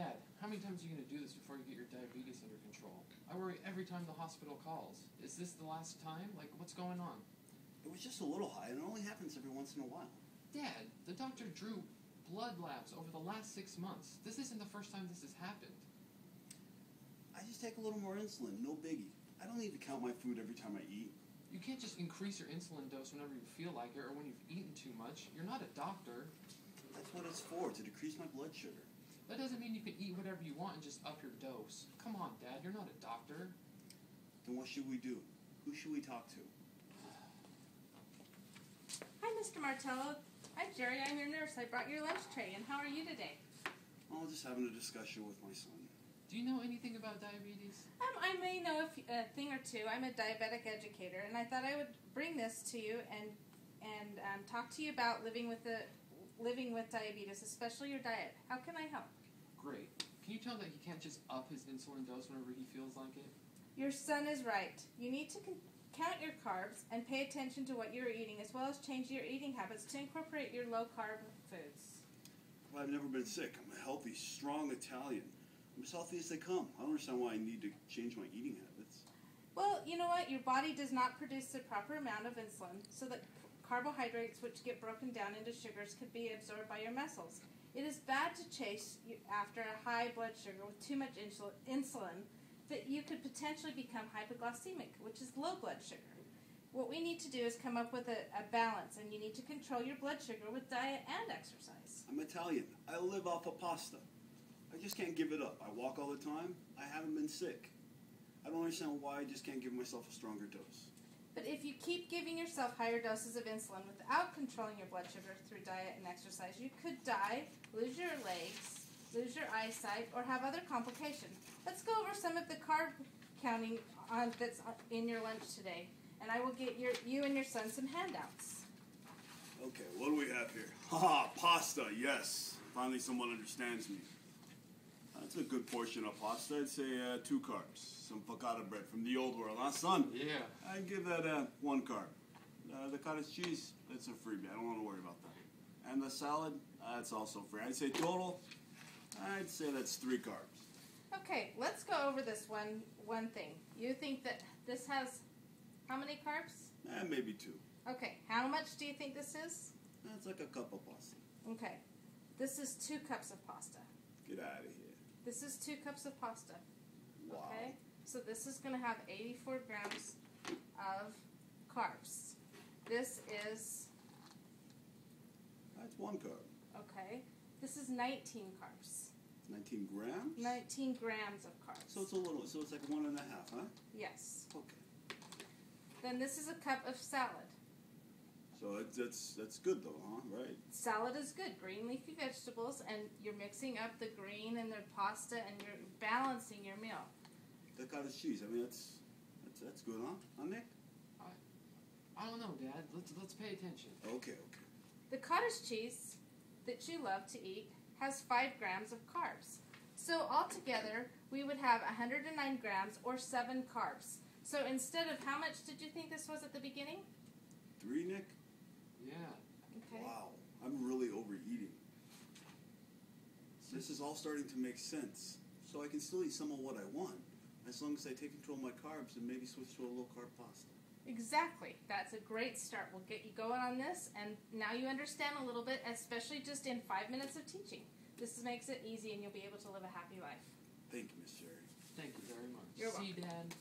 Dad, how many times are you going to do this before you get your diabetes under control? I worry every time the hospital calls. Is this the last time? Like, what's going on? It was just a little high, and it only happens every once in a while. Dad, the doctor drew blood labs over the last 6 months. This isn't the first time this has happened. I just take a little more insulin, no biggie. I don't need to count my food every time I eat. You can't just increase your insulin dose whenever you feel like it or when you've eaten too much. You're not a doctor. That's what it's for, to decrease my blood sugar. That doesn't mean you can eat whatever you want and just up your dose. Come on, Dad, you're not a doctor. Then what should we do? Who should we talk to? Hi, Mr. Martello. Hi, Jerry. I'm your nurse. I brought your lunch tray, and how are you today? Oh, just having a discussion with my son. Do you know anything about diabetes? I may know a thing or two. I'm a diabetic educator, and I thought I would bring this to you and talk to you about living with diabetes, especially your diet. How can I help? Great. Can you tell him that he can't just up his insulin dose whenever he feels like it? Your son is right. You need to count your carbs and pay attention to what you're eating, as well as change your eating habits to incorporate your low-carb foods. Well, I've never been sick. I'm a healthy, strong Italian. I'm as healthy as they come. I don't understand why I need to change my eating habits. Well, you know what? Your body does not produce the proper amount of insulin, so that carbohydrates, which get broken down into sugars, could be absorbed by your muscles. It is bad to chase after a high blood sugar with too much insulin, that you could potentially become hypoglycemic, which is low blood sugar. What we need to do is come up with a balance, and you need to control your blood sugar with diet and exercise. I'm Italian. I live off of pasta. I just can't give it up. I walk all the time. I haven't been sick. I don't understand why I just can't give myself a stronger dose. But if you keep giving yourself higher doses of insulin without controlling your blood sugar through diet and exercise, you could die, lose your legs, lose your eyesight, or have other complications. Let's go over some of the carb counting that's in your lunch today, and I will get you and your son some handouts. Okay, what do we have here? Haha, pasta, yes. Finally someone understands me. That's a good portion of pasta. I'd say 2 carbs. Some focaccia bread from the old world, huh, son? Yeah. I'd give that 1 carb. The cottage cheese, that's a freebie. I don't want to worry about that. And the salad, that's also free. I'd say total, I'd say that's 3 carbs. Okay, let's go over this one thing. You think that this has how many carbs? Maybe 2. Okay, how much do you think this is? That's like a cup of pasta. Okay, this is 2 cups of pasta. Get out of here. This is 2 cups of pasta. Wow. Okay, so this is going to have 84 grams of carbs. This is, That's 1 carb. okay, this is 19 carbs. 19 grams? 19 grams of carbs. So it's like 1.5, huh? Yes. Okay. Then this is a cup of salad. So that's good though, huh? Right. Salad is good, green leafy vegetables, and you're mixing up the green and the pasta, and you're balancing your meal. The cottage cheese, I mean, that's good, huh? Huh, Nick? I don't know, Dad. Let's pay attention. Okay. The cottage cheese that you love to eat has 5 grams of carbs. So altogether, we would have 109 grams or 7 carbs. So instead of, how much did you think this was at the beginning? 3, Nick? Yeah. Okay. Wow, I'm really overeating. This is all starting to make sense. So I can still eat some of what I want, as long as I take control of my carbs and maybe switch to a low-carb pasta. Exactly. That's a great start. We'll get you going on this, and now you understand a little bit, especially just in 5 minutes of teaching. This makes it easy, and you'll be able to live a happy life. Thank you, Miss Jerry. Thank you very much. You're See, welcome. Dad?